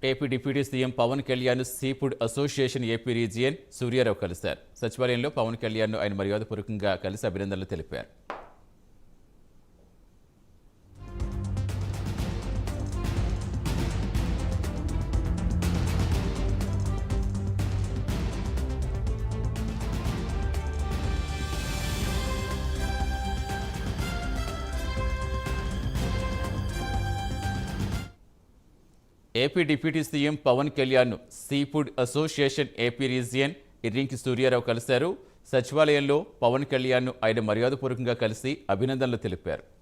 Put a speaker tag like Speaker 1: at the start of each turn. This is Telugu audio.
Speaker 1: AP deputy CM Pavan Kalyan seafood association AP region Suryarao కలిశారు. సచివాలయంలో పవన్ కళ్యాణ్ ఆయన మర్యాదపూర్వకంగా కలిసి అభినందనలు తెలిపారు. AP deputy CM Pavan Kalyan seafood association AP region Irrinki Suryarao కలిశారు. సచివాలయంలో పవన్ కళ్యాణ్ ఆయన మర్యాదపూర్వకంగా కలిసి అభినందనలు తెలిపారు.